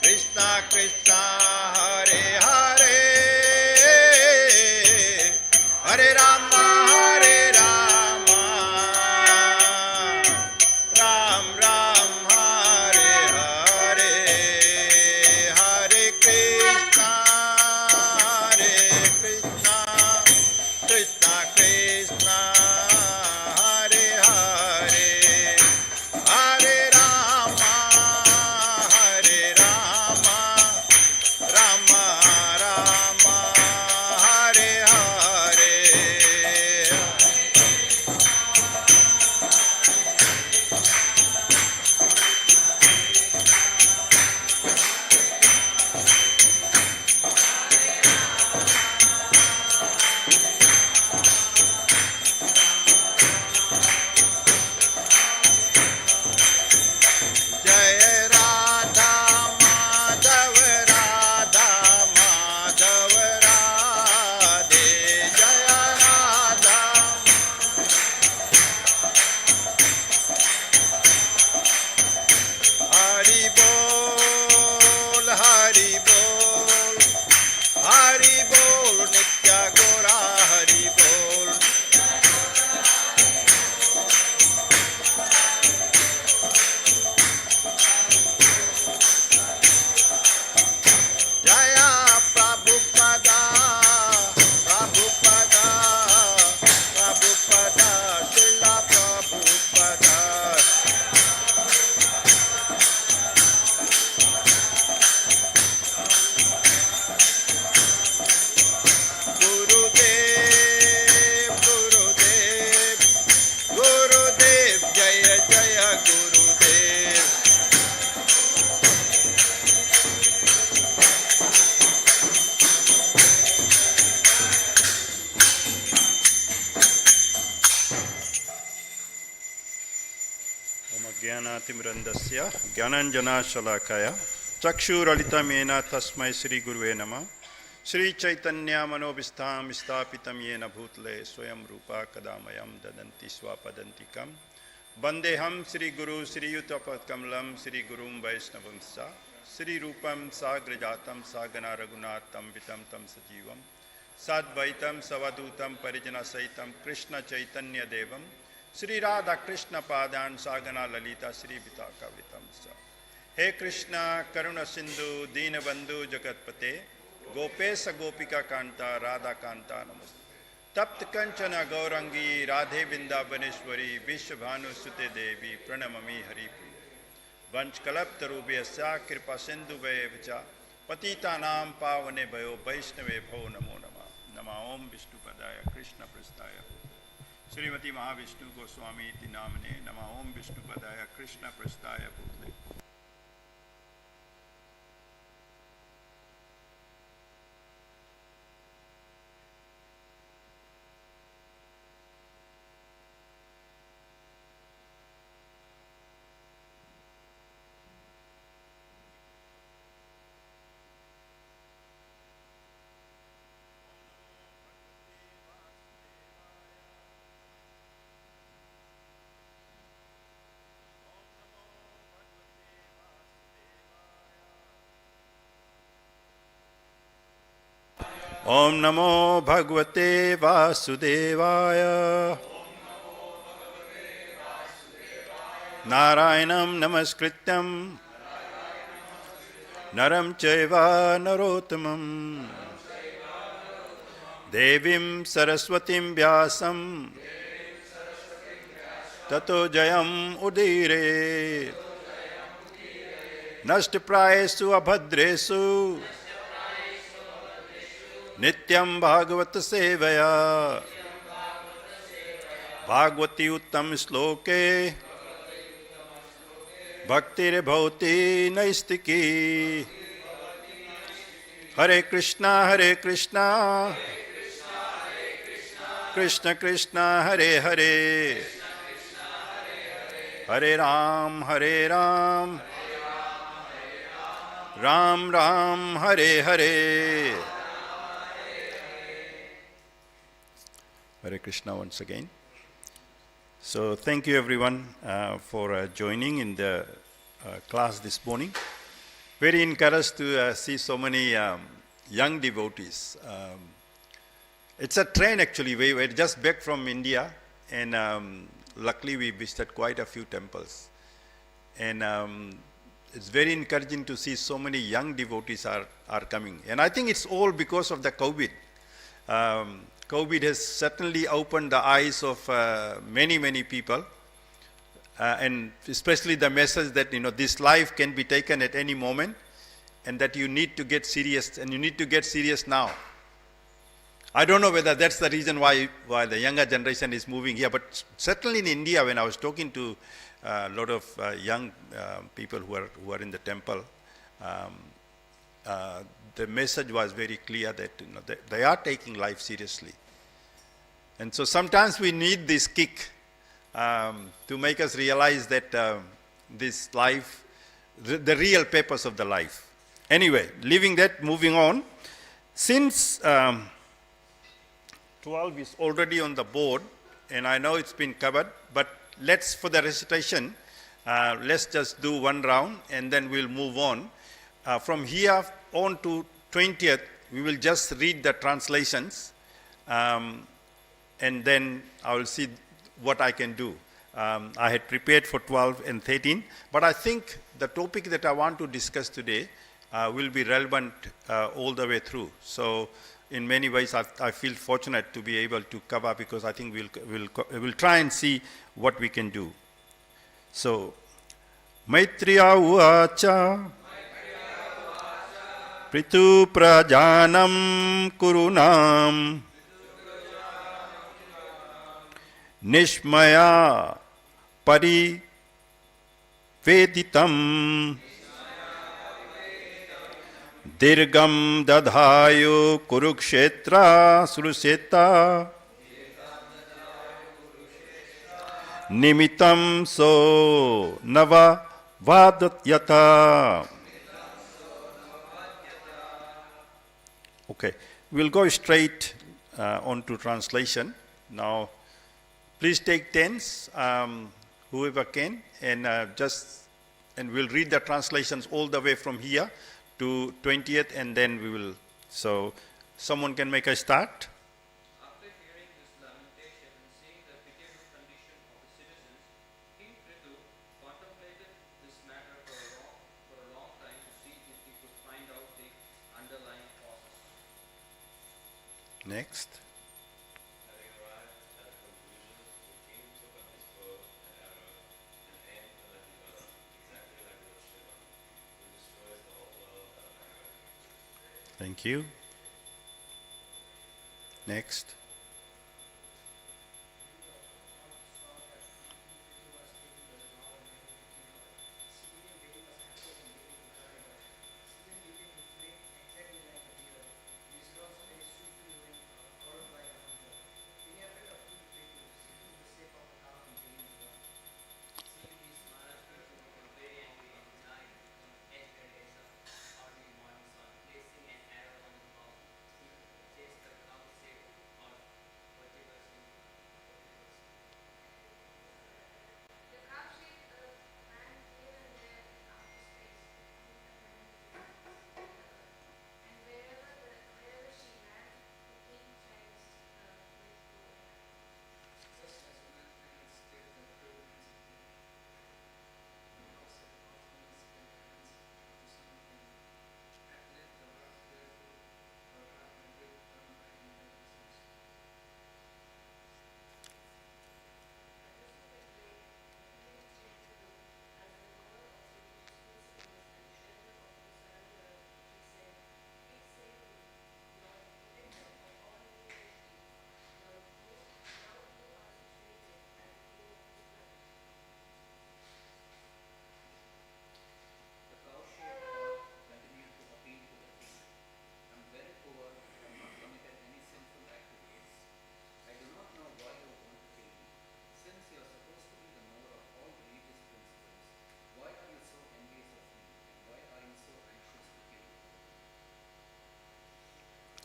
Krishna Krishna Hare Hare Hare Rama Hare Rama Ram Ram Hare Hare Hare Krishna Krishna Krishna Hare Hare Hare Rama Rama Rama Hare Hare Jai Radha Madhav Radha Madhav Radhe Jaya Radha Hari Bol Hari Bol Hari Bol Nitya Gora Hari Bol Jaya Prabhupada Prabhupada Prabhupada Srila Prabhupada Gurudev Gurudev Gurudev Jaya Jaya Gurudev Om Jnanatimrandasya Jnananjanashalakaya Chakshuralitam Tasmai Sri Guruve Namah Sri Chaitanya Manobhistham Sthapitam Yena Bhutale Swayam Rupa Kadamayam Dadanti Swapadantikam Bandeham Sri Guru Sri Yutapadkamlam Sri Gurum Vaishnavamsa Sri Rupam Sagrajatam Sagana Raghunatam Vitam Tam Sajivam Sadvaitam Savadutam Parijana Saitam Krishna Chaitanya Devam Sri Radha Krishna Padan Sagana Lalita Sri Vitaka Vitamsa He Krishna Karuna Sindhu Dina Bandhu Jagatpate Gopesa Gopika Kanta Radha Kanta Namaste Tapt Kanchana Gaurangi Radhe Vrindavaneshwari Vishwabhanu Sute Devi Pranamami Hari Priya Vanch Kalaptarubhyasya Kripa Sindhu Vayevacha Patita Nam Pavane Bhayo Vaishnave Bhavo Namo Nama Nama Om Vishnu Padaya Krishna Prasthaya Srimati Mahavishnu Goswami iti namane Nama Om Vishnu Padaya Krishna Prasthaya Bhutale Om Namo Bhagavate Vasudevaya Narayanam Namaskrityam Naram Chaiva Narottamam Devim Saraswatim Vyasam Tato Jayam Udire Nashtaprayesu Abhadresu Nityam Bhagavata Sevaya Bhagavati Uttam Sloke Bhaktir Bhavati Naistiki Hare Krishna Hare Krishna Krishna Krishna Hare Hare Hare Ram Hare Ram Ram Ram Hare Hare Hare Krishna once again. So thank you everyone for joining in the class this morning. Very encouraged to see so many young devotees. It's a train actually. We were just back from India, and luckily we visited quite a few temples. And it's very encouraging to see so many young devotees are coming. And I think it's all because of the COVID. COVID has certainly opened the eyes of many, many people. And especially the message that this life can be taken at any moment, and that you need to get serious, and you need to get serious now. I don't know whether that's the reason why the younger generation is moving here, but certainly in India, when I was talking to a lot of young people who are in the temple, the message was very clear that they are taking life seriously. And so sometimes we need this kick to make us realize that this life, the real purpose of the life. Anyway, leaving that, moving on. Since 12 is already on the board, and I know it's been covered, but let's, for the recitation, let's just do one round, and then we'll move on. From here on to 20th, we will just read the translations, and then I will see what I can do. I had prepared for 12 and 13, but I think the topic that I want to discuss today will be relevant all the way through. So in many ways, I feel fortunate to be able to cover, because I think we'll try and see what we can do. So, Maitriya Uvacha Pritu Prajanam Kurunam Nishmaya Pariveditam Dirgam Dadhayo Kurukshetra Suruseta Nimitam So Nava Vadatyata. Okay, we'll go straight on to translation. Now, please take tens, whoever can, and we'll read the translations all the way from here to 20th, and then we will. So, someone can make a start. After hearing this lamentation and seeing the pitiable condition of the citizens, King Prithu contemplated this matter for a long time to see if he could find out the underlying causes. Next. Having arrived at a conclusion, the king took up his bow and arrow and aimed them at the earth, exactly like Lord Shiva, who destroys the whole world out of anger. Thank you. Next.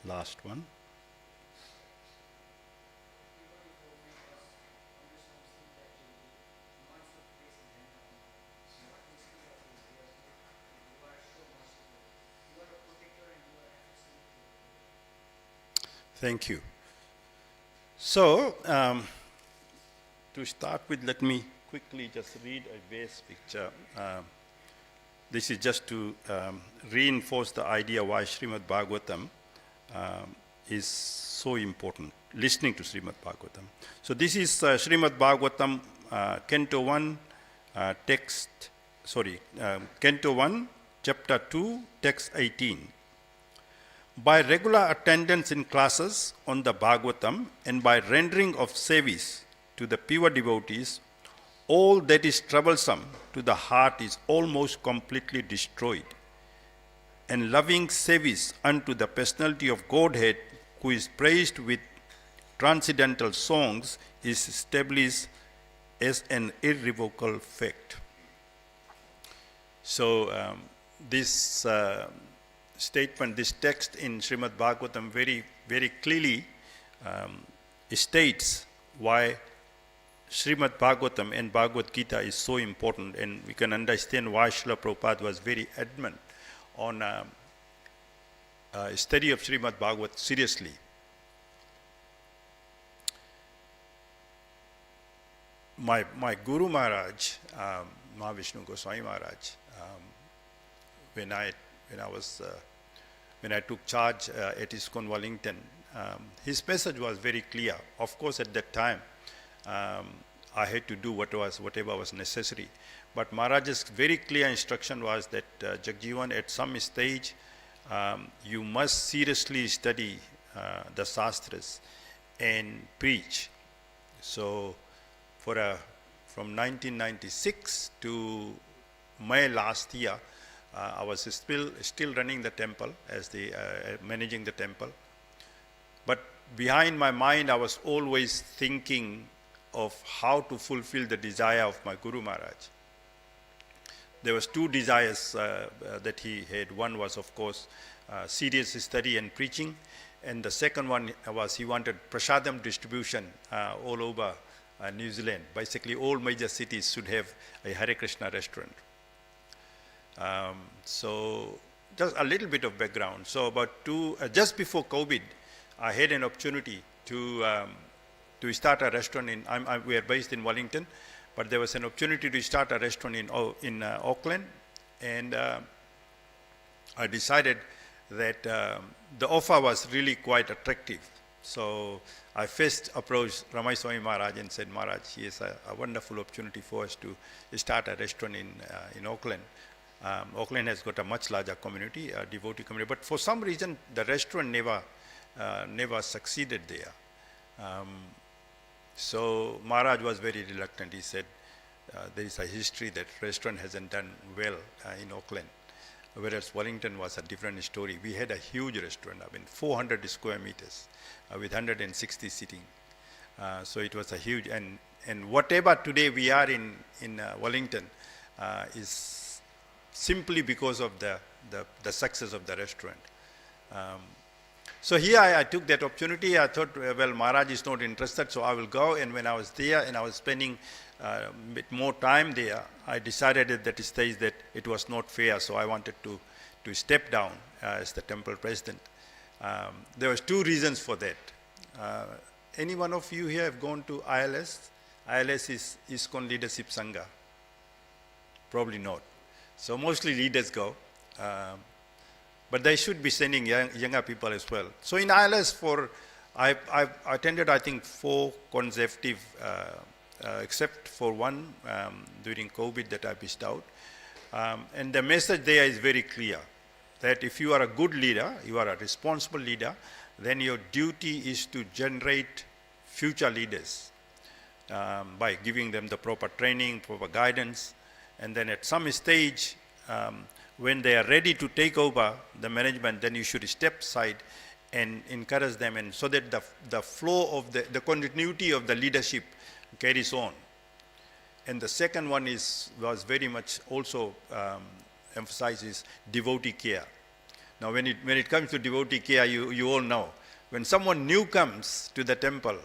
Last one. Thank you. So, to start with, let me quickly just read a base picture. This is just to reinforce the idea why Srimad Bhagavatam is so important, listening to Srimad Bhagavatam. So this is Srimad Bhagavatam, Canto 1, Canto 1, Chapter 2, Text 18. By regular attendance in classes on the Bhagavatam and by rendering of service to the pure devotees, all that is troublesome to the heart is almost completely destroyed. And loving service unto the personality of Godhead, who is praised with transcendental songs, is established as an irrevocable fact. So this statement, this text in Srimad Bhagavatam very, very clearly states why Srimad Bhagavatam and Bhagavad Gita is so important, and we can understand why Srila Prabhupada was very adamant on study of Srimad Bhagavat seriously. My Guru Maharaj, Mahavishnu Goswami Maharaj, when I took charge at ISKCON Wellington, his message was very clear. Of course, at that time, I had to do whatever was necessary. But Maharaj's very clear instruction was that Jagjeevan, at some stage, you must seriously study the Shastras and preach. So, from 1996 to May last year, I was still running the temple as managing the temple. But behind my mind, I was always thinking of how to fulfill the desire of my Guru Maharaj. There was two desires that he had. One was, of course, serious study and preaching, and the second one was he wanted prasadam distribution all over New Zealand. Basically, all major cities should have a Hare Krishna restaurant. So, just a little bit of background. So, just before COVID, I had an opportunity to start a restaurant we are based in Wellington, but there was an opportunity to start a restaurant in Auckland, and I decided that the offer was really quite attractive. So I first approached Ramayaswamy Maharaj and said, Maharaj, here's a wonderful opportunity for us to start a restaurant in Auckland. Auckland has got a much larger community, a devotee community, but for some reason the restaurant never succeeded there. So Maharaj was very reluctant. He said there is a history that restaurant hasn't done well in Auckland, whereas Wellington was a different story. We had a huge restaurant, 400 square meters with 160 seating. So it was a huge, and whatever today we are in Wellington is simply because of the success of the restaurant. So here I took that opportunity. I thought, well, Maharaj is not interested, so I will go. And when I was there and I was spending a bit more time there, I decided at that stage that it was not fair, so I wanted to step down as the temple president. There was two reasons for that. Any one of you here have gone to ILS? ILS is ISKCON Leadership Sangha. Probably not. So mostly leaders go. But they should be sending younger people as well. So in ILS, I've attended, I think, 4 consecutive, except for one during COVID that I missed out. And the message there is very clear, that if you are a good leader, you are a responsible leader, then your duty is to generate future leaders by giving them the proper training, proper guidance, and then at some stage, when they are ready to take over the management, then you should step aside and encourage them, and so that the flow of the continuity of the leadership carries on. And the second one was very much also emphasizes devotee care. Now when it comes to devotee care, you all know, when someone new comes to the temple,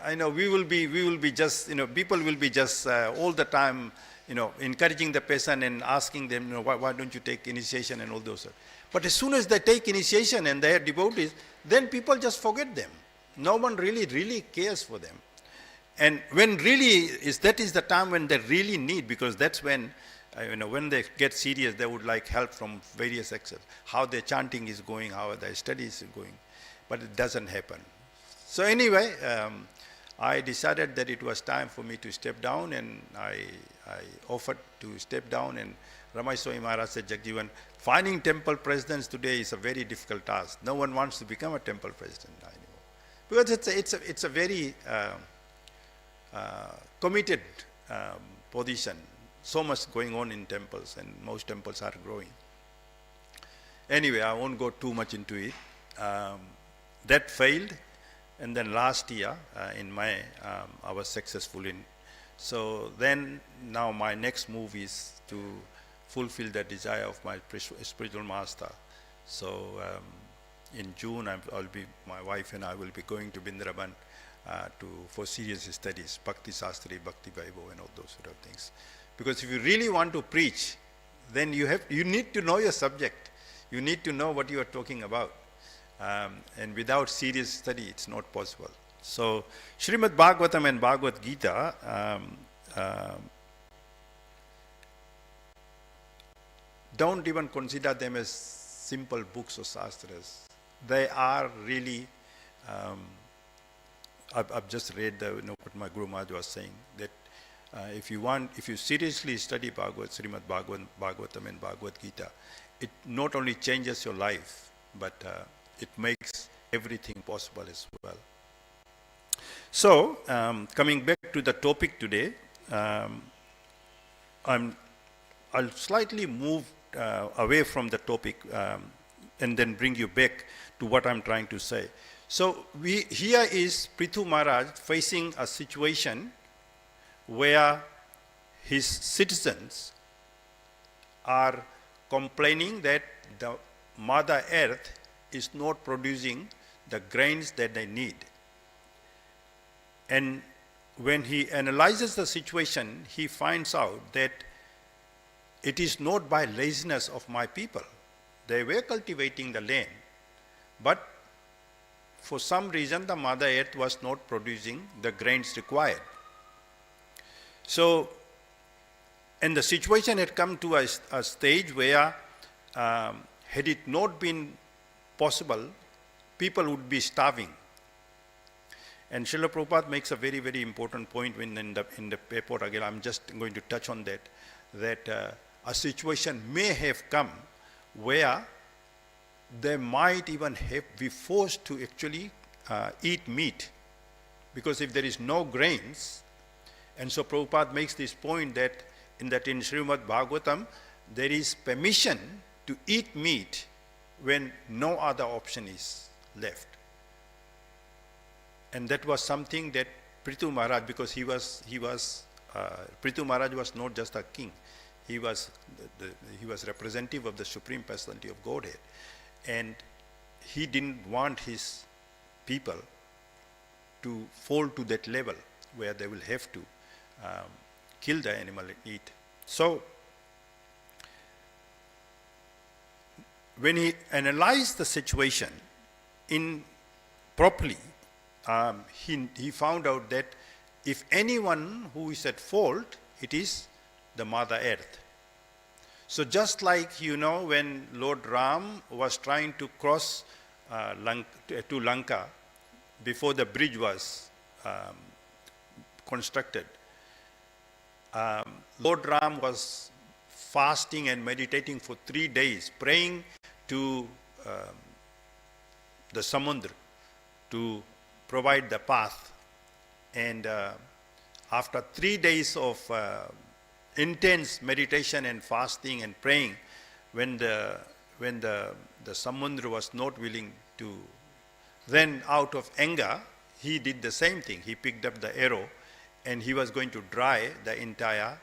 I know we will be just, people will be just all the time, encouraging the person and asking them, why don't you take initiation and all those. But as soon as they take initiation and they are devotees, then people just forget them. No one really cares for them. And when that is the time when they really need, because that's when, when they get serious, they would like help from various sections, how their chanting is going, how their studies is going. But it doesn't happen. So anyway, I decided that it was time for me to step down, and I offered to step down, and Ramai Swami Maharaj said, Jagjeevan, finding temple presidents today is a very difficult task. No one wants to become a temple president anymore. Because it's a very committed position. So much going on in temples, and most temples are growing. Anyway, I won't go too much into it. That failed, and then last year in May, I was successful in. So then, now my next move is to fulfill the desire of my spiritual master. So in June, my wife and I will be going to Bindraban for serious studies, Bhakti Sastri, Bhakti Vaibhav, and all those sort of things. Because if you really want to preach, then you need to know your subject. You need to know what you are talking about. And without serious study, it's not possible. So, Srimad Bhagavatam and Bhagavad Gita don't even consider them as simple books or sastras. They are really, I've just read what my Guru Maharaj was saying, that if you seriously study Srimad Bhagavatam and Bhagavad Gita, it not only changes your life, but it makes everything possible as well. So, coming back to the topic today, I'll slightly move away from the topic and then bring you back to what I'm trying to say. So, here is Prithu Maharaj facing a situation where his citizens are complaining that the Mother Earth is not producing the grains that they need. And when he analyzes the situation, he finds out that it is not by laziness of my people. They were cultivating the land, but for some reason the Mother Earth was not producing the grains required. So, and the situation had come to a stage where had it not been possible, people would be starving. And Srila Prabhupada makes a very, very important point in the paper. Again, I'm just going to touch on that a situation may have come where they might even be forced to actually eat meat, because if there is no grains, and so Prabhupada makes this point that in Srimad Bhagavatam, there is permission to eat meat when no other option is left. And that was something that Prithu Maharaj, because Prithu Maharaj was not just a king, he was representative of the Supreme Personality of Godhead, and he didn't want his people to fall to that level where they will have to kill the animal and eat. So, when he analyzed the situation properly, he found out that if anyone who is at fault, it is the Mother Earth. So just like, when Lord Ram was trying to cross to Lanka before the bridge was constructed, Lord Ram was fasting and meditating for 3 days, praying to the Samudra to provide the path. And after 3 days of intense meditation and fasting and praying, when the Samudra was not willing to, then out of anger, he did the same thing. He picked up the arrow and he was going to dry the entire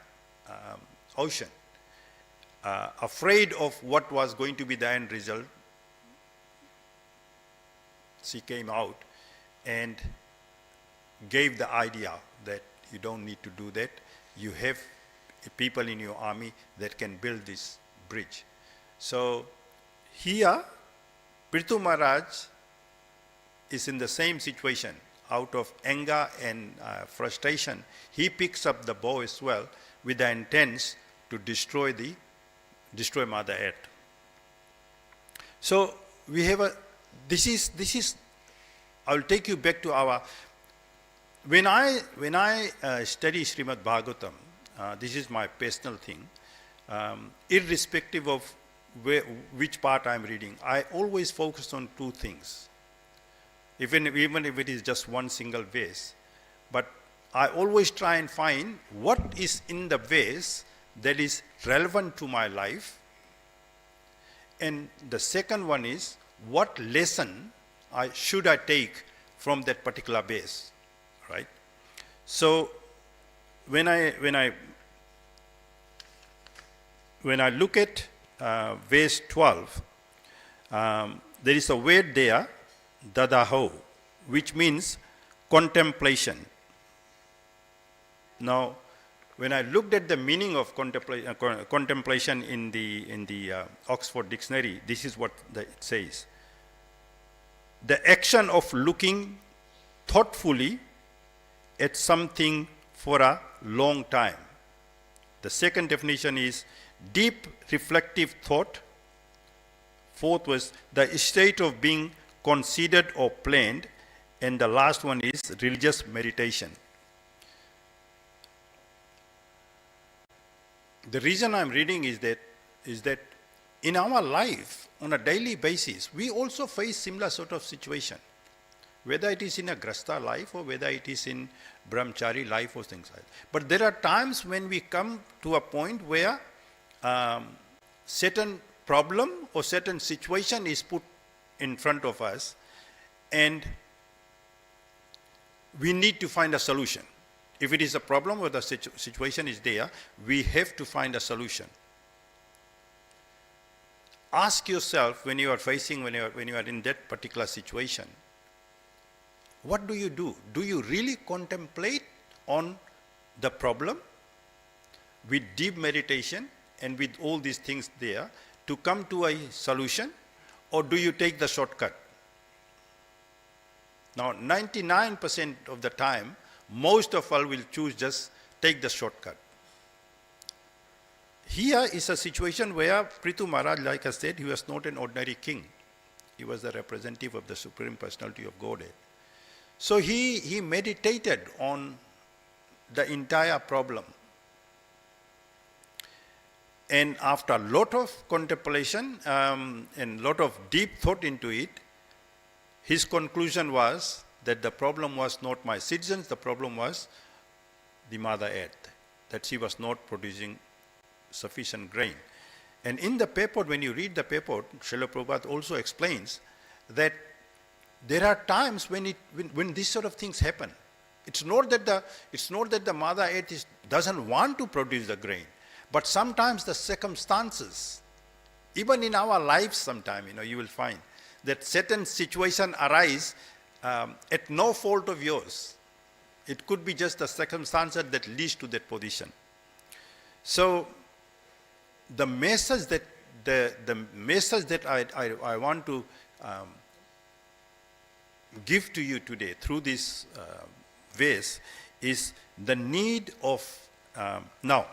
ocean. Afraid of what was going to be the end result, she came out and gave the idea that you don't need to do that. You have people in your army that can build this bridge. So here, Prithu Maharaj is in the same situation. Out of anger and frustration, he picks up the bow as well with the intent to destroy Mother Earth. So we have this is, I'll take you back to our, when I study Srimad Bhagavatam, this is my personal thing, irrespective of which part I'm reading, I always focus on two things. Even if it is just one single verse. But I always try and find what is in the verse that is relevant to my life. And the second one is, what lesson should I take from that particular verse, right? So when I look at verse 12, there is a word there, dadaho, which means contemplation. Now, when I looked at the meaning of contemplation in the Oxford Dictionary, this is what it says: the action of looking thoughtfully at something for a long time. The second definition is deep reflective thought. Fourth was the state of being considered or planned, and the last one is religious meditation. The reason I'm reading is that in our life, on a daily basis, we also face similar sort of situation, whether it is in a grasta life or whether it is in brahmachari life or things like that. But there are times when we come to a point where certain problem or certain situation is put in front of us, and we need to find a solution. If it is a problem or the situation is there, we have to find a solution. Ask yourself when you are in that particular situation, what do you do? Do you really contemplate on the problem with deep meditation and with all these things there to come to a solution? Or do you take the shortcut? Now, 99% of the time, most of us will choose just take the shortcut. Here is a situation where Prithu Maharaj, like I said, he was not an ordinary king. He was the representative of the Supreme Personality of Godhead. So he meditated on the entire problem. And after a lot of contemplation and lot of deep thought into it, his conclusion was that the problem was not my citizens, the problem was the Mother Earth, that she was not producing sufficient grain. And in the purport, when you read the purport, Srila Prabhupada also explains that there are times when these sort of things happen. It's not that the Mother Earth doesn't want to produce the grain. But sometimes the circumstances, even in our lives sometime, you will find that certain situations arise at no fault of yours. It could be just the circumstances that leads to that position. So the message that I want to give to you today through this verse is the need of now.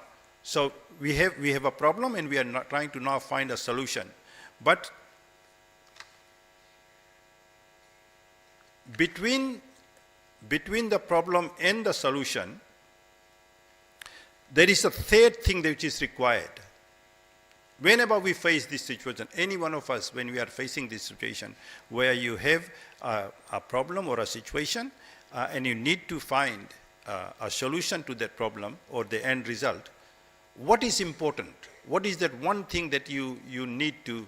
So we have a problem and we are not trying to now find a solution. But between the problem and the solution, there is a third thing which is required. Whenever we face this situation, any one of us, when we are facing this situation where you have a problem or a situation and you need to find a solution to that problem or the end result, what is important? What is that one thing that you need to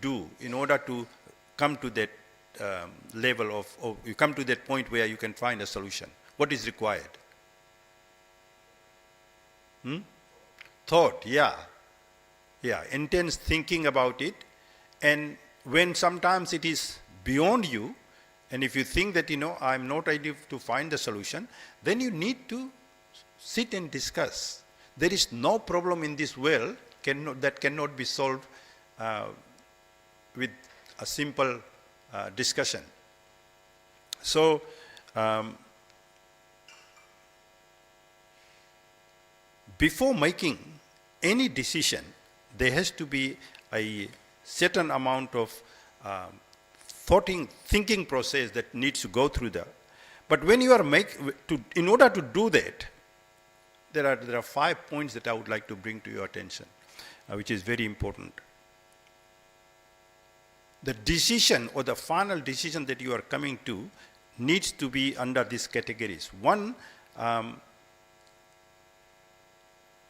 do in order to come to that level of you come to that point where you can find a solution? What is required? Thought, yeah, intense thinking about it. And when sometimes it is beyond you, and if you think that, I'm not able to find the solution, then you need to sit and discuss. there is no problem in this world that cannot be solved with a simple discussion. So, before making any decision, there has to be a certain amount of thinking process that needs to go through there. But when you are in order to do that, there are 5 points that I would like to bring to your attention, which is very important. The decision or the final decision that you are coming to needs to be under these categories. One,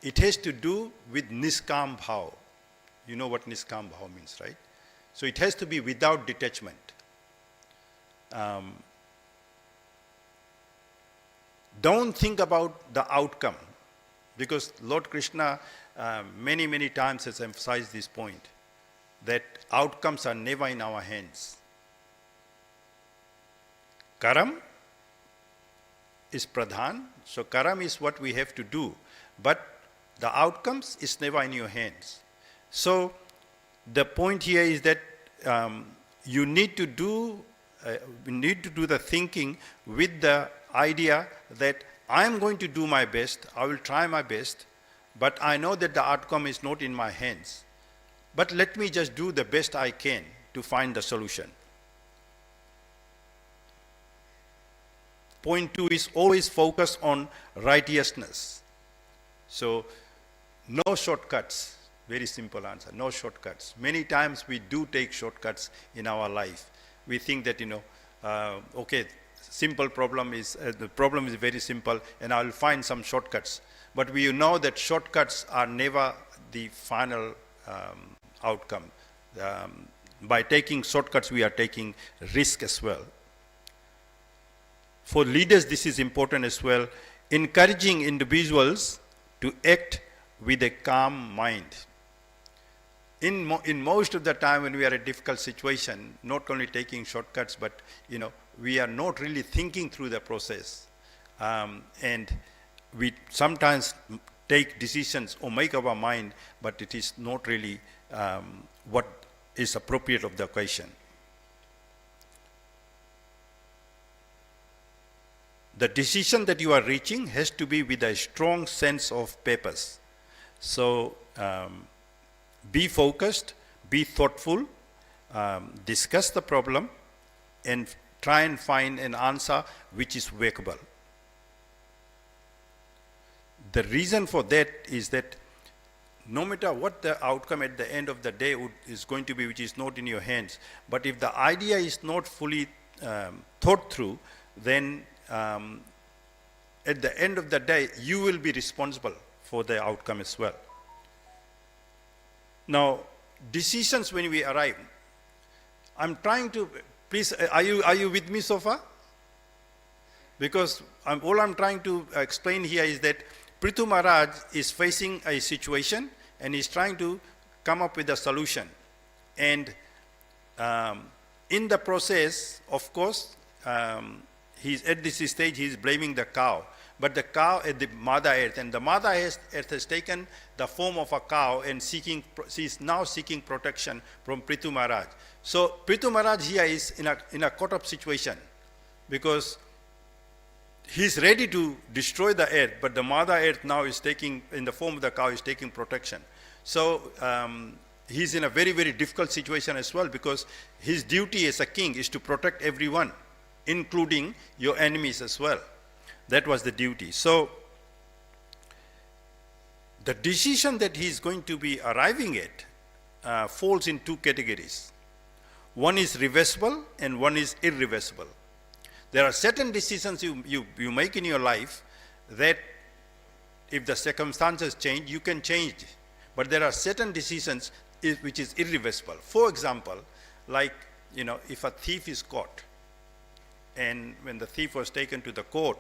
it has to do with niskam bhav. You know what niskam bhav means, right? So it has to be without detachment. Don't think about the outcome, because Lord Krishna many times has emphasized this point, that outcomes are never in our hands. Karam is pradhan, so karam is what we have to do, but the outcomes is never in your hands. So the point here is that you need to do the thinking with the idea that I am going to do my best, I will try my best, but I know that the outcome is not in my hands. But let me just do the best I can to find the solution. Point 2 is always focus on righteousness. So no shortcuts. Very simple answer, no shortcuts. Many times we do take shortcuts in our life. We think that, okay, simple problem is, the problem is very simple and I will find some shortcuts. But we know that shortcuts are never the final outcome. By taking shortcuts, we are taking risk as well. For leaders, this is important as well. Encouraging individuals to act with a calm mind. In most of the time when we are in a difficult situation, not only taking shortcuts, but we are not really thinking through the process. And we sometimes take decisions or make up our mind, but it is not really what is appropriate of the occasion. The decision that you are reaching has to be with a strong sense of purpose. So be focused, be thoughtful, discuss the problem, and try and find an answer which is workable. The reason for that is that no matter what the outcome at the end of the day is going to be, which is not in your hands, but if the idea is not fully thought through, then at the end of the day, you will be responsible for the outcome as well. Now, decisions when we arrive, I'm trying to, please, are you with me so far? Because all I'm trying to explain here is that Prithu Maharaj is facing a situation and he's trying to come up with a solution. And in the process, of course, he's at this stage, he's blaming the cow. But the cow at the Mother Earth, and the Mother Earth has taken the form of a cow and she is now seeking protection from Prithu Maharaj. So Prithu Maharaj here is in a caught-up situation, because he's ready to destroy the earth, but the Mother Earth now is taking, in the form of the cow, is taking protection. So he's in a very difficult situation as well, because his duty as a king is to protect everyone, including your enemies as well. That was the duty. So the decision that he's going to be arriving at falls in two categories. One is reversible and one is irreversible. There are certain decisions you make in your life that if the circumstances change, you can change. But there are certain decisions which is irreversible. For example, like, if a thief is caught, and when the thief was taken to the court,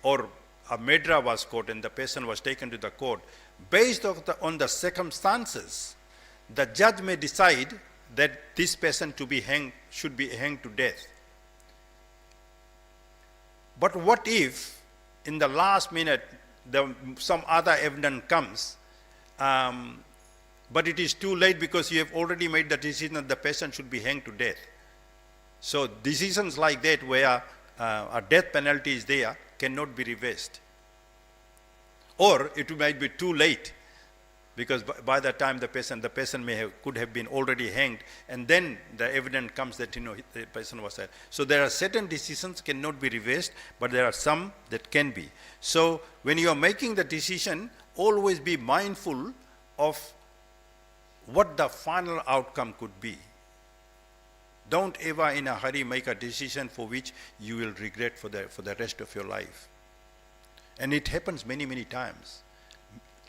or a murderer was caught and the person was taken to the court, based on the circumstances, the judge may decide that this person should be hanged to death. But what if in the last minute some other evidence comes, but it is too late because you have already made the decision that the person should be hanged to death. So decisions like that where a death penalty is there cannot be reversed. Or it might be too late because by the time the person could have been already hanged, and then the evidence comes that the person was dead. So there are certain decisions cannot be reversed, but there are some that can be. So when you are making the decision, always be mindful of what the final outcome could be. Don't ever in a hurry make a decision for which you will regret for the rest of your life. And it happens many, many times.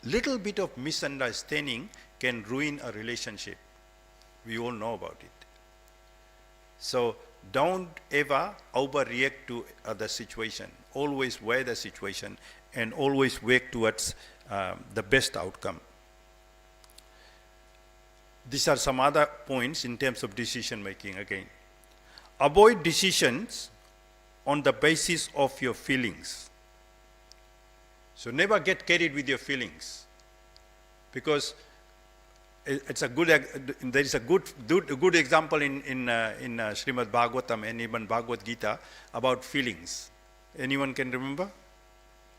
Little bit of misunderstanding can ruin a relationship. We all know about it. So don't ever overreact to the situation. Always weigh the situation and always work towards the best outcome. These are some other points in terms of decision making again. Avoid decisions on the basis of your feelings. So never get carried with your feelings, because it's a good. There is a good example in Srimad Bhagavatam and even Bhagavad Gita about feelings. Anyone can remember?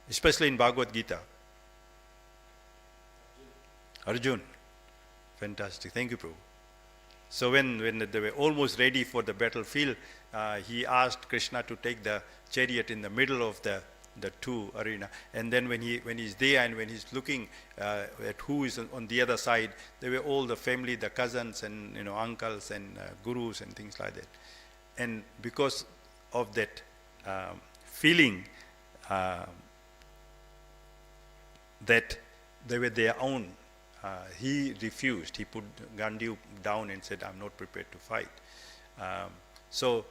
Especially in Bhagavad Gita. Arjun. Fantastic. Thank you, Prabhu. So when they were almost ready for the battlefield, he asked Krishna to take the chariot in the middle of the two arena, and then when he's there and when he's looking at who is on the other side, they were all the family, the cousins and uncles and gurus and things like that. And because of that feeling that they were their own, he refused. He put Gandhi down and said, "I'm not prepared to fight." So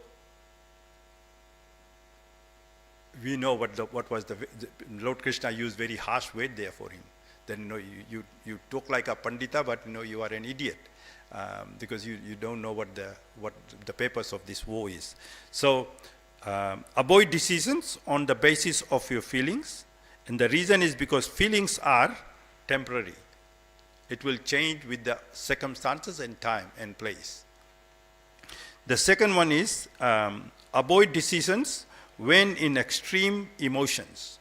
we know what was the Lord Krishna used very harsh word there for him. Then you talk like a pandita, but you are an idiot because you don't know what the purpose of this war is. So avoid decisions on the basis of your feelings, and the reason is because feelings are temporary. It will change with the circumstances and time and place. The second one is avoid decisions when in extreme emotions.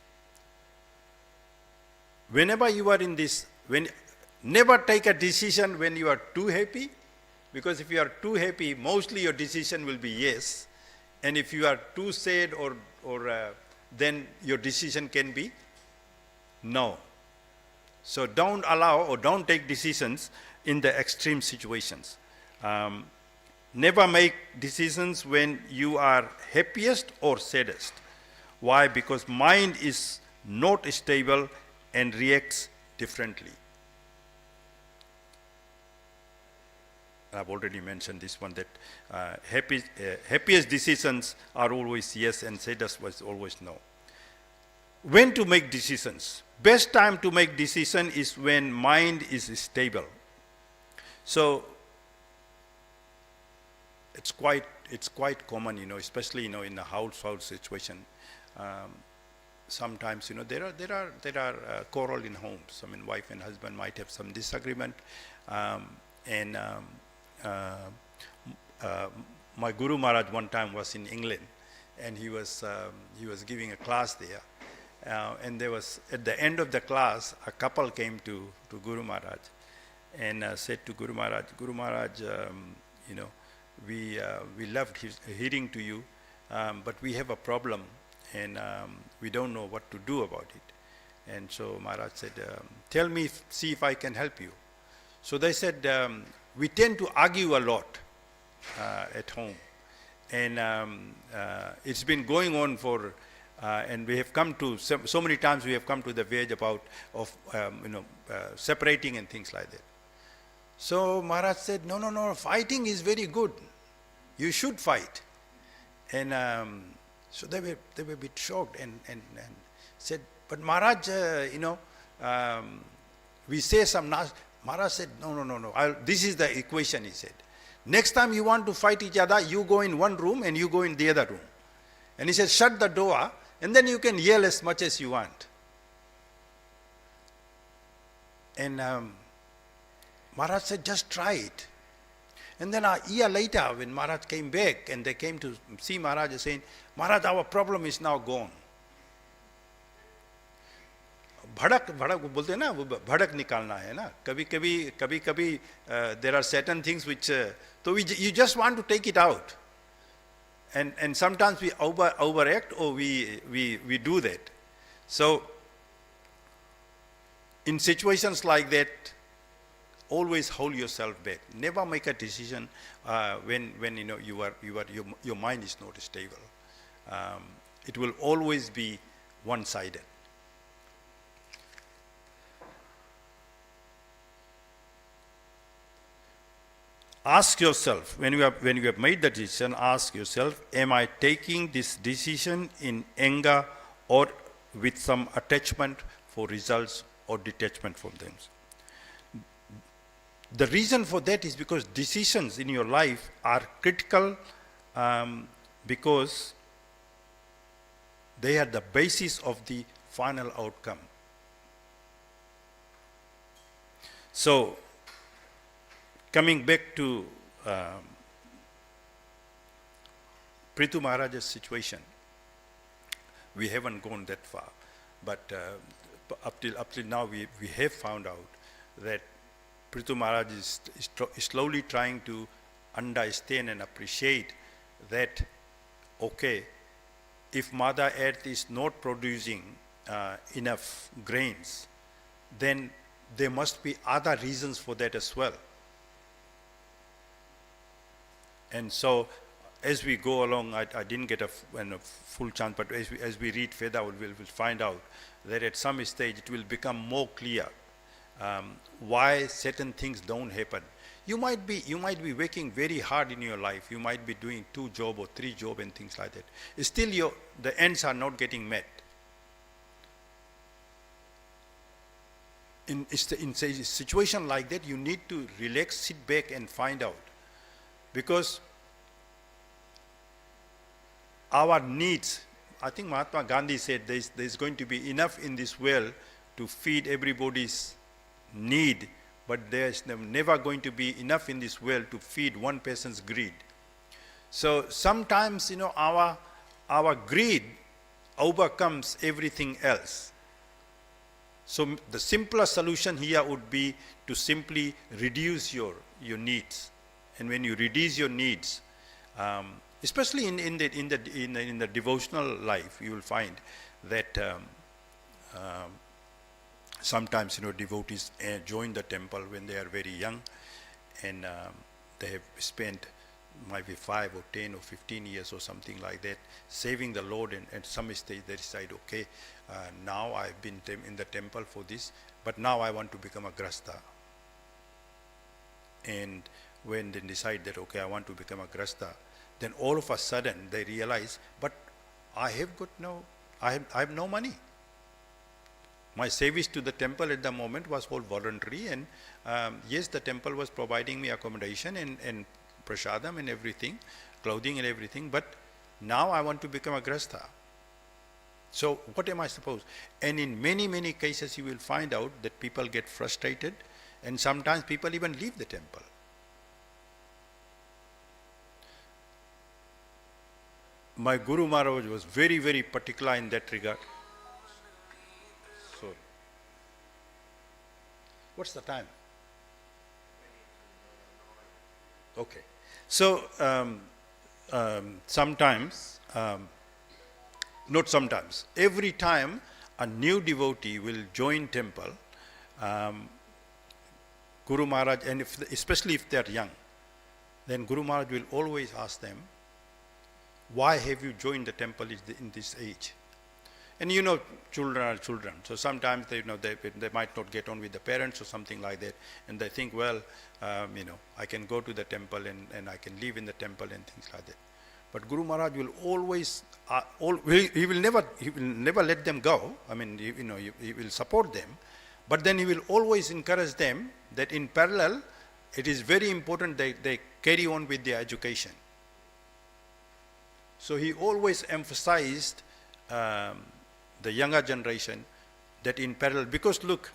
Whenever you are in this, never take a decision when you are too happy, because if you are too happy, mostly your decision will be yes. And if you are too sad then your decision can be no. So don't allow or don't take decisions in the extreme situations. Never make decisions when you are happiest or saddest. Why? Because mind is not stable and reacts differently. I've already mentioned this one, that happiest decisions are always yes and saddest was always no. When to make decisions? Best time to make decision is when mind is stable. So it's quite common, especially in a household situation. Sometimes there are quarrel in homes. I mean, wife and husband might have some disagreement, and my Guru Maharaj one time was in England, and he was giving a class there. And there was, at the end of the class, a couple came to Guru Maharaj and said to Guru Maharaj, we loved hearing to you, but we have a problem and we don't know what to do about it. And so Maharaj said, tell me, see if I can help you. So they said, we tend to argue a lot at home, and it's been going on for and we have come to so many times we have come to the verge of separating and things like that. So Maharaj said, no, fighting is very good. You should fight. And so they were a bit shocked and said, but Maharaj, we say some Maharaj said, no. This is the equation, he said. Next time you want to fight each other, you go in one room and you go in the other room. And he said, shut the door, and then you can yell as much as you want. And Maharaj said, just try it. And then a year later, when Maharaj came back and they came to see Maharaj, saying, Maharaj, our problem is now gone. भड़क भड़क बोलते हैं ना, वो भड़क निकालना है ना. कभी there are certain things which so you just want to take it out, and sometimes we overact or we do that. So in situations like that, always hold yourself back. Never make a decision when your mind is not stable. It will always be one-sided. Ask yourself, when you have made the decision, ask yourself, am I taking this decision in anger or with some attachment for results or detachment from them? The reason for that is because decisions in your life are critical because they are the basis of the final outcome. So, coming back to Prithu Maharaj's situation, we haven't gone that far, but up till now we have found out that Prithu Maharaj is slowly trying to understand and appreciate that, okay, if Mother Earth is not producing enough grains, then there must be other reasons for that as well. And so, as we go along, I didn't get a full chance, but as we read further, we'll find out that at some stage it will become more clear why certain things don't happen. You might be working very hard in your life. You might be doing 2 jobs or 3 jobs and things like that. Still, the ends are not getting met. In a situation like that, you need to relax, sit back, and find out. Because our needs, I think Mahatma Gandhi said there's going to be enough in this world to feed everybody's need, but there's never going to be enough in this world to feed one person's greed. So sometimes, our greed overcomes everything else. So the simpler solution here would be to simply reduce your needs. And when you reduce your needs, especially in the devotional life, you will find that sometimes devotees join the temple when they are very young, and they have spent maybe 5 or 10 or 15 years or something like that saving the Lord, and at some stage they decide, okay, now I've been in the temple for this, but now I want to become a grasta. And when they decide that, okay, I want to become a grasta, then all of a sudden they realize, but I have no money. My service to the temple at the moment was all voluntary, and yes, the temple was providing me accommodation and prasadam and everything, clothing and everything, but now I want to become a grasta. So what am I supposed? And in many cases you will find out that people get frustrated, and sometimes people even leave the temple. My Guru Maharaj was very particular in that regard. Sorry. What's the time? Okay. So sometimes, not sometimes, every time a new devotee will join temple, Guru Maharaj, and especially if they are young, then Guru Maharaj will always ask them, why have you joined the temple in this age? And children are children, so sometimes they might not get on with the parents or something like that, and they think, well, I can go to the temple and I can live in the temple and things like that. But Guru Maharaj will always, he will never let them go. I mean, he will support them, but then he will always encourage them that in parallel, it is very important that they carry on with their education. So he always emphasized the younger generation that in parallel, because look,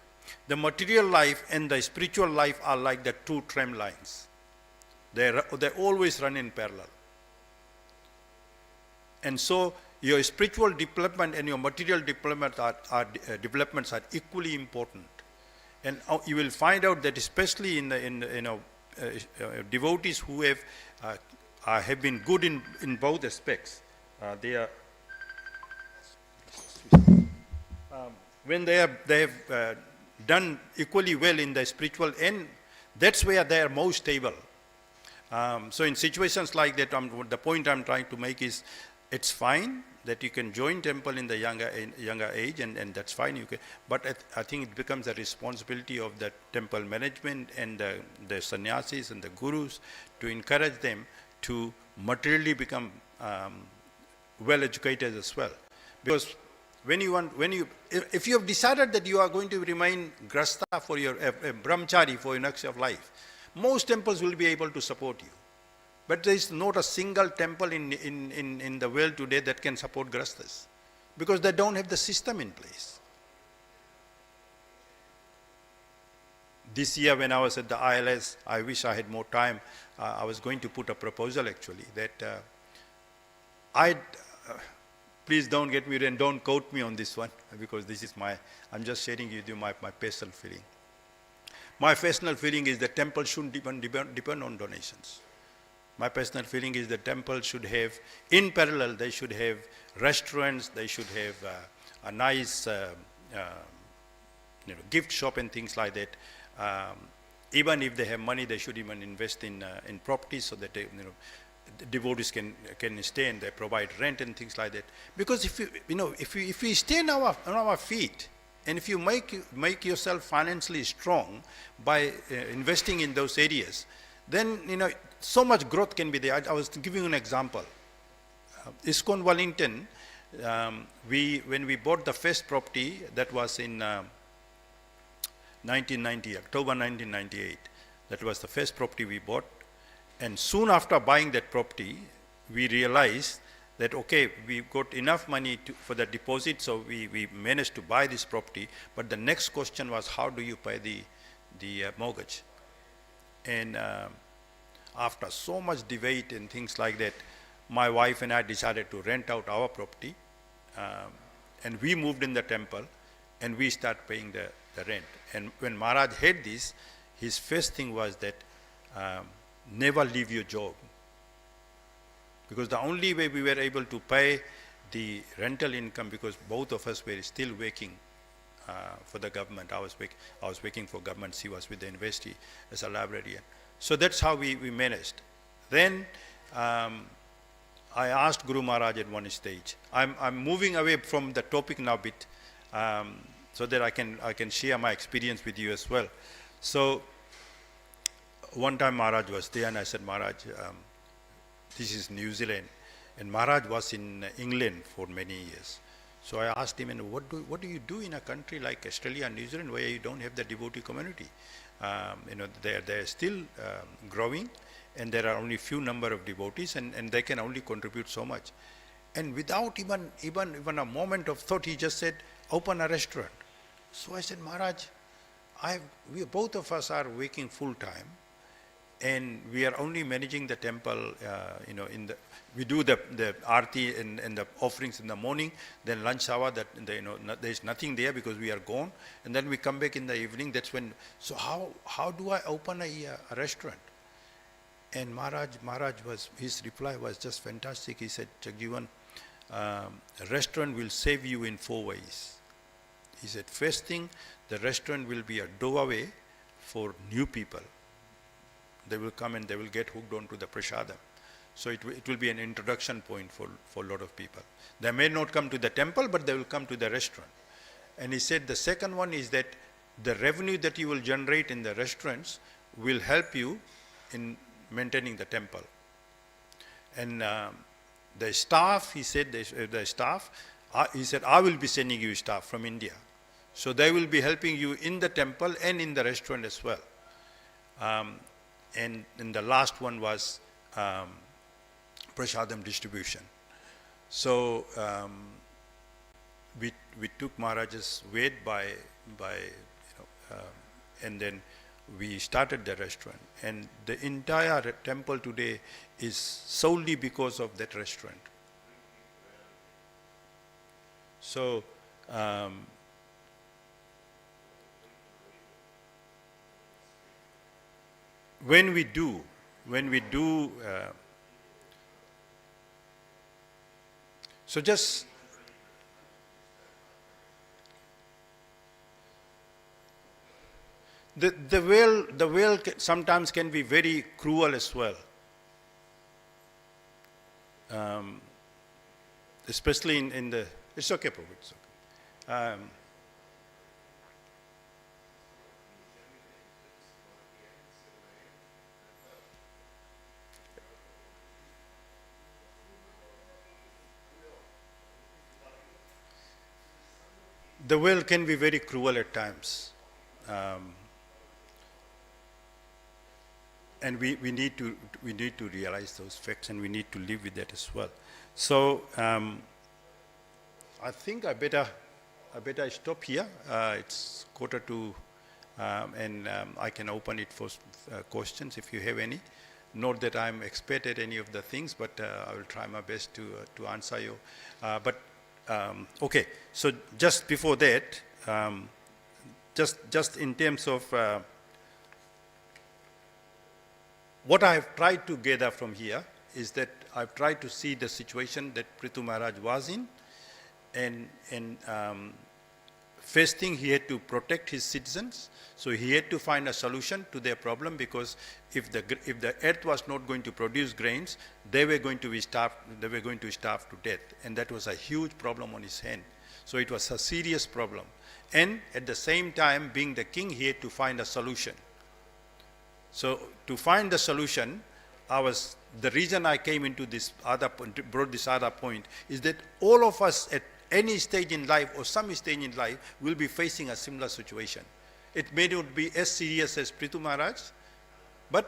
The material life and the spiritual life are like the two tram lines. They always run in parallel. And so your spiritual development and your material development developments are equally important. And you will find out that especially in devotees who have been good in both aspects, they are when they have done equally well in the spiritual end, that's where they are most stable. So in situations like that, the point I'm trying to make is, it's fine that you can join temple in the younger age, and that's fine. You can, but I think it becomes a responsibility of the temple management and the sannyasis and the gurus to encourage them to materially become well educated as well. Because if you have decided that you are going to remain grasta for your brahmachari for your next of life, most temples will be able to support you. But there is not a single temple in the world today that can support grastas, because they don't have the system in place. This year when I was at the ILS, I wish I had more time, I was going to put a proposal actually, that please don't get me and don't quote me on this one, because this is I'm just sharing with you my personal feeling. My personal feeling is that temple shouldn't depend on donations. My personal feeling is that temple should have, in parallel, they should have restaurants, they should have a nice gift shop and things like that. Even if they have money, they should even invest in properties so that the devotees can stay and they provide rent and things like that. Because if we stay on our feet, and if you make yourself financially strong by investing in those areas, then so much growth can be there. I was giving you an example. ISKCON Wellington, when we bought the first property, that was in 1990, October 1998. That was the first property we bought. And soon after buying that property, we realized that, okay, we got enough money for the deposit, so we managed to buy this property. But the next question was, how do you pay the mortgage? And after so much debate and things like that, my wife and I decided to rent out our property, and we moved in the temple, and we start paying the rent. And when Maharaj heard this, his first thing was that never leave your job, because the only way we were able to pay the rental income, because both of us were still working for the government. I was working for government. She was with the university as a librarian. So that's how we managed. Then I asked Guru Maharaj at one stage. I'm moving away from the topic now a bit, so that I can share my experience with you as well. So one time Maharaj was there, and I said, Maharaj, this is New Zealand, and Maharaj was in England for many years. So I asked him, and what do you do in a country like Australia and New Zealand where you don't have the devotee community? They're still growing, and there are only few number of devotees, and they can only contribute so much. And without even a moment of thought, he just said, open a restaurant. So I said, Maharaj, both of us are working full time, and we are only managing the temple. We do the arti and the offerings in the morning, then lunch hour. There is nothing there because we are gone, and then we come back in the evening. That's when. So how do I open a restaurant? And his reply was just fantastic. He said, Jagjeevan, a restaurant will save you in 4 ways. He said, first thing, the restaurant will be a doorway for new people. They will come and they will get hooked onto the prasadam. So it will be an introduction point for a lot of people. They may not come to the temple, but they will come to the restaurant. And he said the second one is that the revenue that you will generate in the restaurants will help you in maintaining the temple. And the staff, he said, he said, I will be sending you staff from India. So they will be helping you in the temple and in the restaurant as well. And the last one was prasadam distribution. So we took Maharaj's word by and then we started the restaurant. And the entire temple today is solely because of that restaurant. So, when we do, so just the well sometimes can be very cruel as well, especially in the. It's okay, Prabhu. It's okay. The well can be very cruel at times. And we need to realize those facts, and we need to live with that as well. So I think I better stop here. It's 2:15, and I can open it for questions if you have any. Not that I'm expert at any of the things, but I will try my best to answer you. Okay, so just before that, just in terms of what I have tried to gather from here is that I've tried to see the situation that Prithu Maharaj was in, and first thing, he had to protect his citizens, so he had to find a solution to their problem, because if the earth was not going to produce grains, they were going to be starved. They were going to starve to death, and that was a huge problem on his hand. So it was a serious problem, and at the same time, being the king, he had to find a solution. So to find the solution, the reason I came into this brought this other point is that all of us at any stage in life or some stage in life will be facing a similar situation. It may not be as serious as Prithu Maharaj, but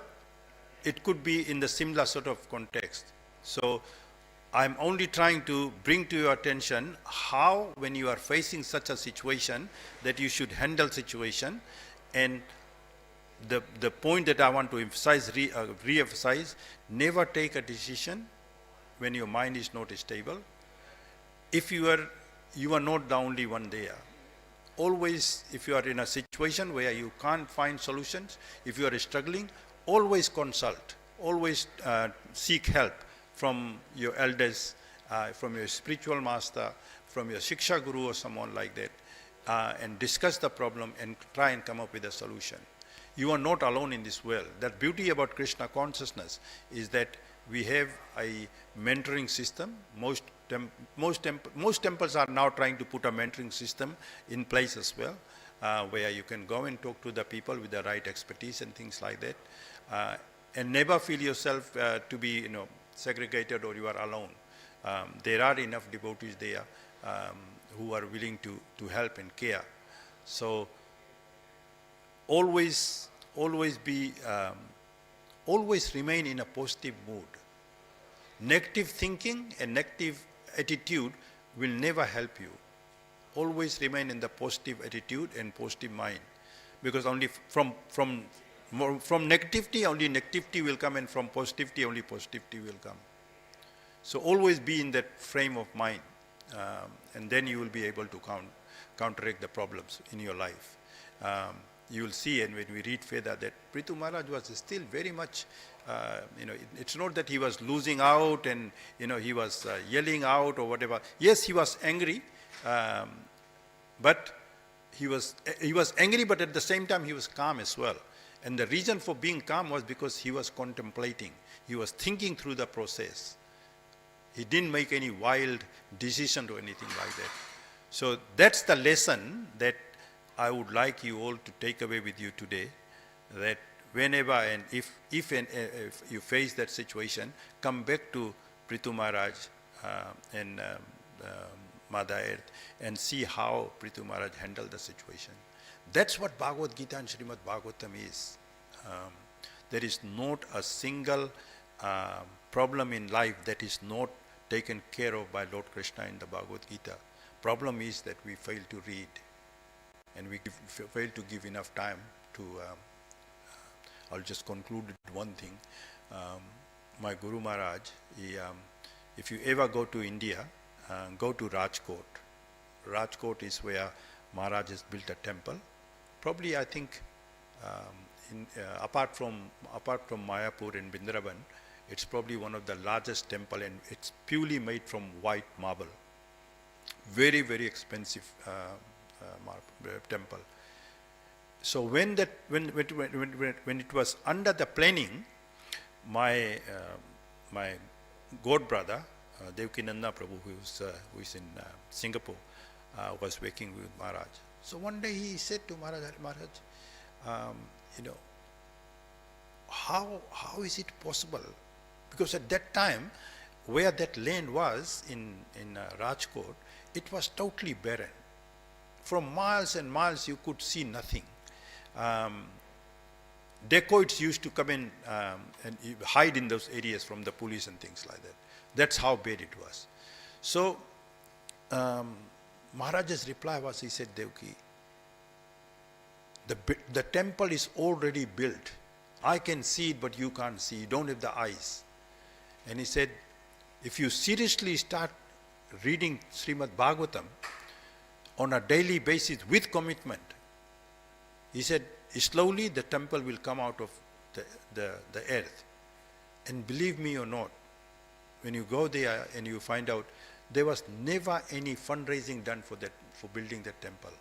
it could be in the similar sort of context. So I'm only trying to bring to your attention how, when you are facing such a situation, that you should handle situation. And the point that I want to emphasize, re-emphasize, never take a decision when your mind is not stable. If you are not the only one there. Always, if you are in a situation where you can't find solutions, if you are struggling, always consult, always seek help from your elders, from your spiritual master, from your Shiksha Guru or someone like that, and discuss the problem and try and come up with a solution. You are not alone in this world. The beauty about Krishna consciousness is that we have a mentoring system. Most temples are now trying to put a mentoring system in place as well, where you can go and talk to the people with the right expertise and things like that, and never feel yourself to be segregated or you are alone. There are enough devotees there who are willing to help and care. So always remain in a positive mood. Negative thinking and negative attitude will never help you. Always remain in the positive attitude and positive mind, because only from negativity only negativity will come, and from positivity only positivity will come. So always be in that frame of mind, and then you will be able to counteract the problems in your life. You will see, and when we read Veda, that Prithu Maharaj was still very much, it's not that he was losing out and, he was yelling out or whatever. Yes, he was angry, but he was angry, but at the same time he was calm as well. And the reason for being calm was because he was contemplating. He was thinking through the process. He didn't make any wild decision or anything like that. So that's the lesson that I would like you all to take away with you today, that whenever and if you face that situation, come back to Prithu Maharaj and Mother Earth and see how Prithu Maharaj handled the situation. That's what Bhagavad Gita and Srimad Bhagavatam is. There is not a single problem in life that is not taken care of by Lord Krishna in the Bhagavad Gita. Problem is that we fail to read. and we failed to give enough time to. I'll just conclude with one thing. My Guru Maharaj, if you ever go to India, go to Rajkot. Rajkot is where Maharaj has built a temple. Probably, I think, apart from Mayapur and Bindraban, it's probably one of the largest temple, and it's purely made from white marble. Very, very expensive temple. So when it was under the planning, my god brother Devkinanda Prabhu, who is in Singapore, was working with Maharaj. So one day he said to Maharaj, how is it possible? Because at that time, where that land was in Rajkot, it was totally barren. From miles and miles, you could see nothing. Dacoits used to come in and hide in those areas from the police and things like that. That's how bad it was. So Maharaj's reply was, he said, Devki, the temple is already built. I can see it, but you can't see. You don't have the eyes. And he said, if you seriously start reading Srimad Bhagavatam on a daily basis with commitment, he said, slowly the temple will come out of the earth. And believe me or not, when you go there and you find out, there was never any fundraising done for building that temple.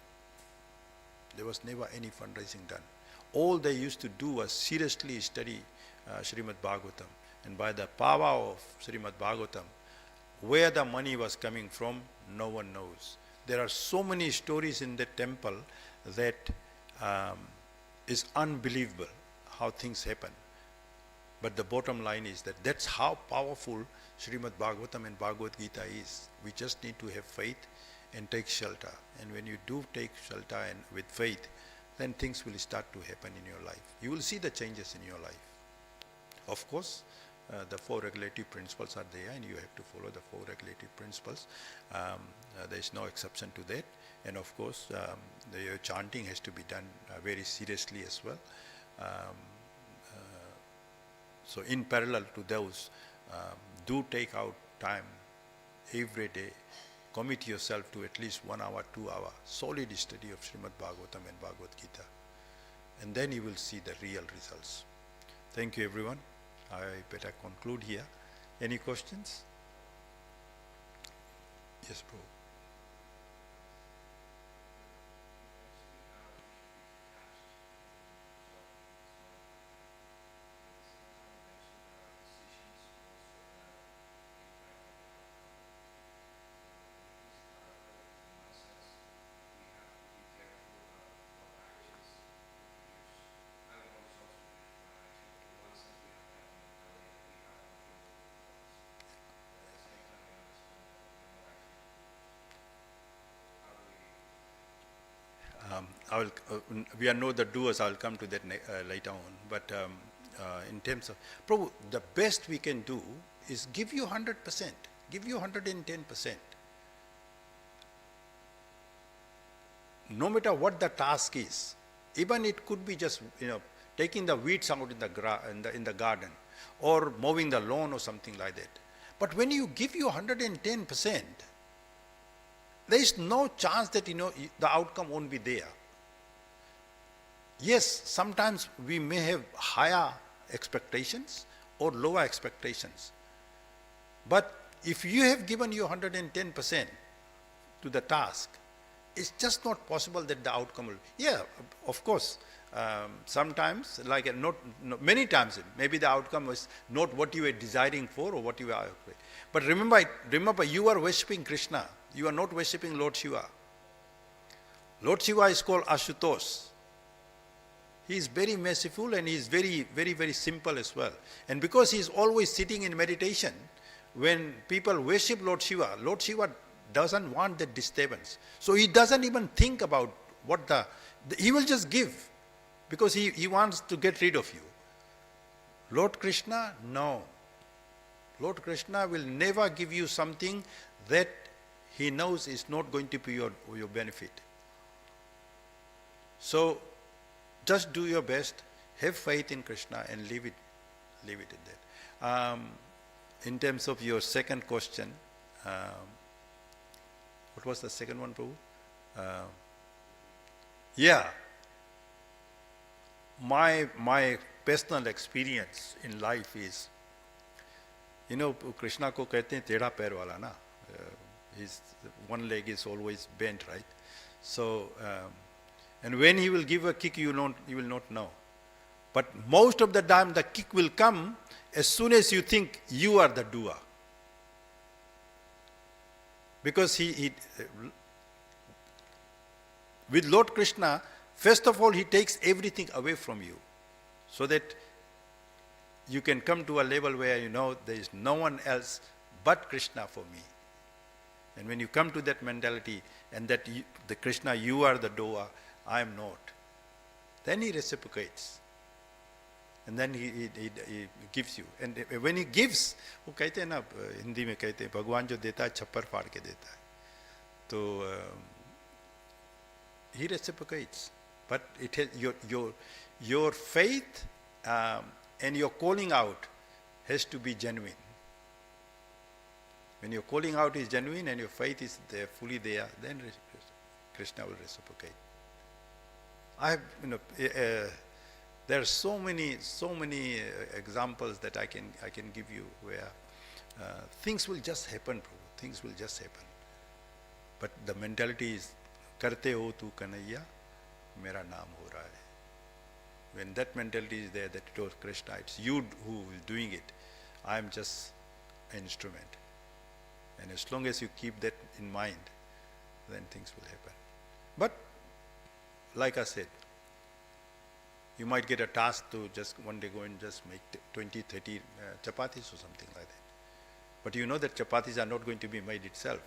There was never any fundraising done. All they used to do was seriously study Srimad Bhagavatam. And by the power of Srimad Bhagavatam, where the money was coming from, no one knows. There are so many stories in the temple that is unbelievable how things happen. But the bottom line is that that's how powerful Srimad Bhagavatam and Bhagavad Gita is. We just need to have faith and take shelter. And when you do take shelter and with faith, then things will start to happen in your life. You will see the changes in your life. Of course, the 4 regulative principles are there, and you have to follow the 4 regulative principles. There is no exception to that. And of course, the chanting has to be done very seriously as well. So in parallel to those, do take out time every day. Commit yourself to at least 1 hour, 2 hour solid study of Srimad Bhagavatam and Bhagavad Gita. And then you will see the real results. Thank you, everyone. I better conclude here. Any questions? Yes, bro. We are not the doers. I will come to that later on. But in terms of, Prabhu, the best we can do is give you 100%, give you 110%. No matter what the task is, even it could be just taking the weeds out in the garden, or mowing the lawn or something like that. But when you give you 110%, there is no chance that the outcome won't be there. Yes, sometimes we may have higher expectations or lower expectations. But if you have given your 110% to the task, it's just not possible that the outcome will. Yeah, of course. Sometimes, many times, maybe the outcome was not what you were desiring for or what you were. But remember, you are worshipping Krishna. You are not worshipping Lord Shiva. Lord Shiva is called Ashutosh. He is very merciful, and he is very, very, very simple as well. And because he is always sitting in meditation, when people worship Lord Shiva doesn't want that disturbance. So he doesn't even think about he will just give, because he wants to get rid of you. Lord Krishna, no. Lord Krishna will never give you something that he knows is not going to be your benefit. So just do your best, have faith in Krishna and leave it at that. In terms of your second question, what was the second one, Prabhu? Yeah, my personal experience in life is, Krishna ko कहते हैं टेढ़ा पैर वाला ना. His one leg is always bent, right? So, and when he will give a kick, you will not know. But most of the time, the kick will come as soon as you think you are the doer. Because with Lord Krishna, first of all, he takes everything away from you, so that you can come to a level where you know there is no one else but Krishna for me. And when you come to that mentality, and that the Krishna, you are the doer, I am not, then he reciprocates. And then he gives you. And when he gives, वो कहते हैं ना, हिंदी में कहते हैं, भगवान जो देता है छप्पर फाड़ के देता है. तो he reciprocates. But it has, your faith and your calling out has to be genuine. When your calling out is genuine and your faith is there, fully there, then Krishna will reciprocate. I have, there are so many examples that I can give you where things will just happen, Prabhu. Things will just happen. But the mentality is, करते हो तू कन्हैया, मेरा नाम हो रहा है. When that mentality is there, that it was Krishna, it's you who is doing it. I am just an instrument. And as long as you keep that in mind, then things will happen. But, like I said, you might get a task to just one day go and just make 20, 30 chapatis or something like that. But you know that chapatis are not going to be made itself.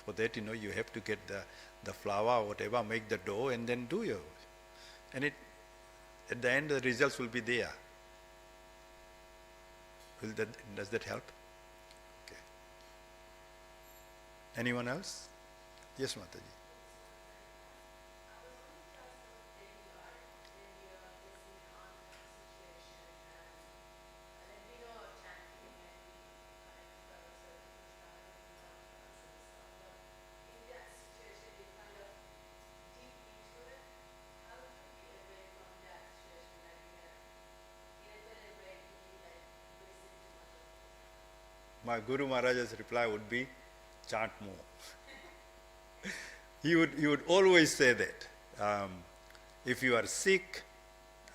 For that, you have to get the flour or whatever, make the dough, and then do your. And at the end, the results will be there. Does that help? Okay. Anyone else? Yes, Mataji. My Guru Maharaj's reply would be, chant more. He would always say that. If you are sick,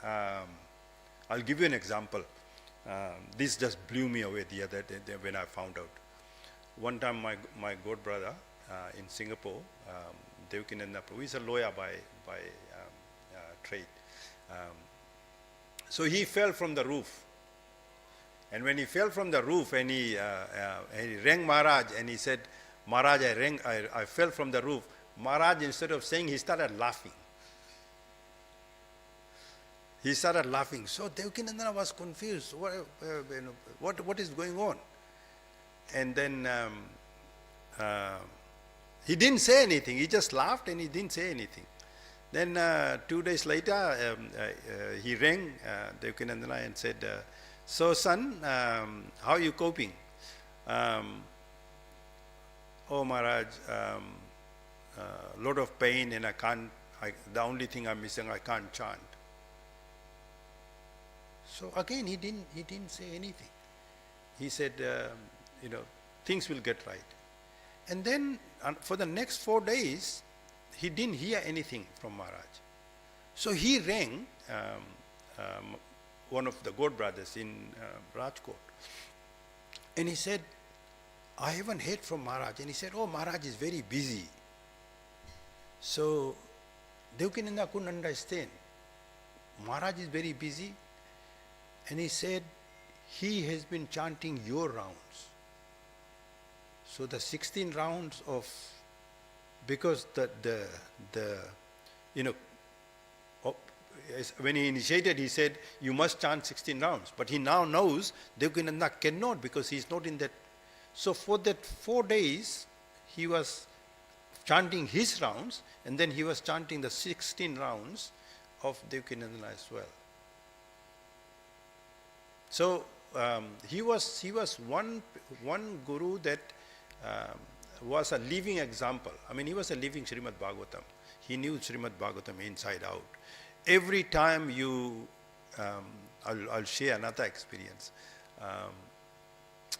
I'll give you an example. This just blew me away the other day when I found out. One time my god brother in Singapore, Devakinanda Prabhu, he's a lawyer by trade. So he fell from the roof. And when he fell from the roof and he rang Maharaj and he said, Maharaj, I fell from the roof. Maharaj, instead of saying, he started laughing. He started laughing. So Devakinandana was confused. What is going on? And then he didn't say anything. He just laughed and he didn't say anything. Then 2 days later, he rang Devakinandana and said, so son, how are you coping? Oh Maharaj, lot of pain and the only thing I'm missing, I can't chant. So again, he didn't say anything. He said, things will get right. And then for the next 4 days, he didn't hear anything from Maharaj. So he rang one of the god brothers in Rajkot. And he said, I haven't heard from Maharaj. And he said, oh, Maharaj is very busy. So Devakinanda couldn't understand. Maharaj is very busy. And he said, he has been chanting your rounds. So the 16 rounds of, because when he initiated, he said, you must chant 16 rounds. But he now knows Devakinanda cannot because he is not in that. So for that 4 days, he was chanting his rounds, and then he was chanting the 16 rounds of Devkinandana as well. So he was one guru that was a living example. I mean, he was a living Srimad Bhagavatam. He knew Srimad Bhagavatam inside out. Every time I'll share another experience.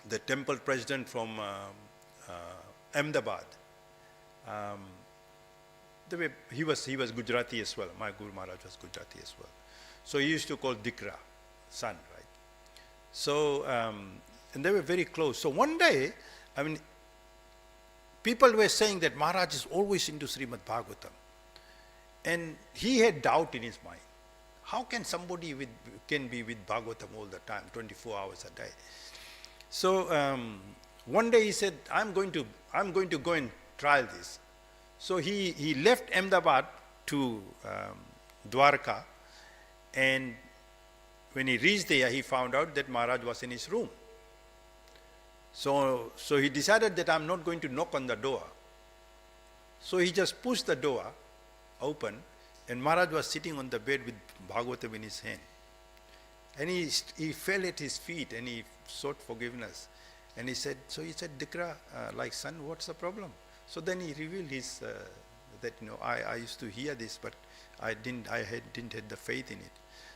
The temple president from Ahmedabad, he was Gujarati as well. My Guru Maharaj was Gujarati as well. So he used to call Dikra, son, right? So, and they were very close. So one day, I mean, people were saying that Maharaj is always into Srimad Bhagavatam. And he had doubt in his mind. How can somebody can be with Bhagavatam all the time, 24 hours a day? So one day he said, I'm going to go and try this. So he left Ahmedabad to Dwarka, and when he reached there, he found out that Maharaj was in his room. So he decided that I'm not going to knock on the door. So he just pushed the door open, and Maharaj was sitting on the bed with Bhagavatam in his hand. And he fell at his feet and he sought forgiveness. And he said, Dikra, like son, what's the problem? So then he revealed his, that, I used to hear this, but I didn't have the faith in it.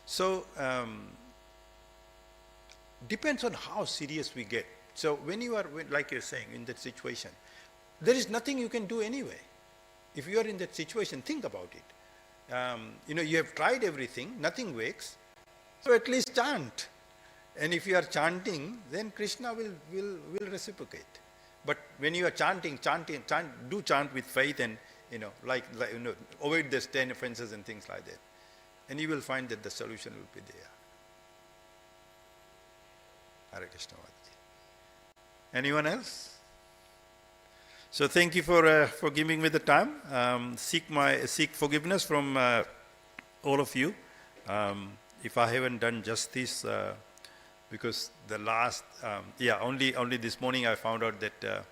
So, depends on how serious we get. So when you are, like you're saying, in that situation, there is nothing you can do anyway. If you are in that situation, think about it. You have tried everything, nothing works, so at least chant. And if you are chanting, then Krishna will reciprocate. But when you are chanting, do chant with faith and, avoid the 10 offenses and things like that. And you will find that the solution will be there. Hare Krishna. Anyone else? So thank you for giving me the time. Seek forgiveness from all of you. If I haven't done justice, because the last, only this morning I found out that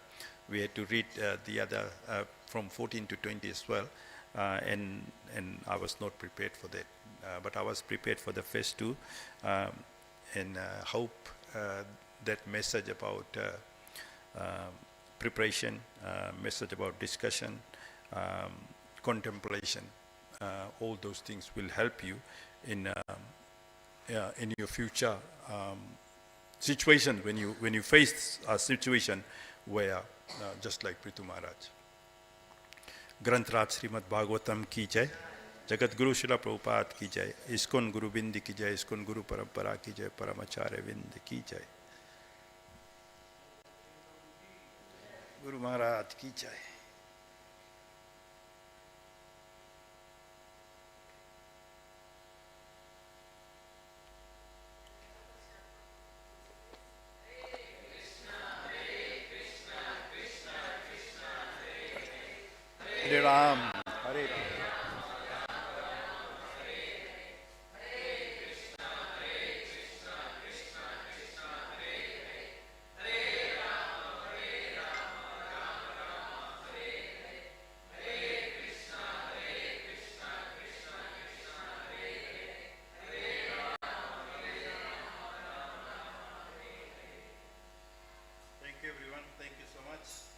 we had to read the other from 14 to 20 as well, and I was not prepared for that. But I was prepared for the first two, and hope that message about preparation, message about discussion, contemplation, all those things will help you in your future situation when you face a situation where just like Prithu Maharaj. Granth Srimad Bhagavatam ki jai, Jagat Guru Srila Prabhupada ki jai, Iskon Guru Bindi ki jai, Iskon Guru Parampara ki jai, Paramacharya Vind ki jai. Guru Maharaj ki jai. Hare Ram, Hare Ram. Thank you everyone, thank you so much.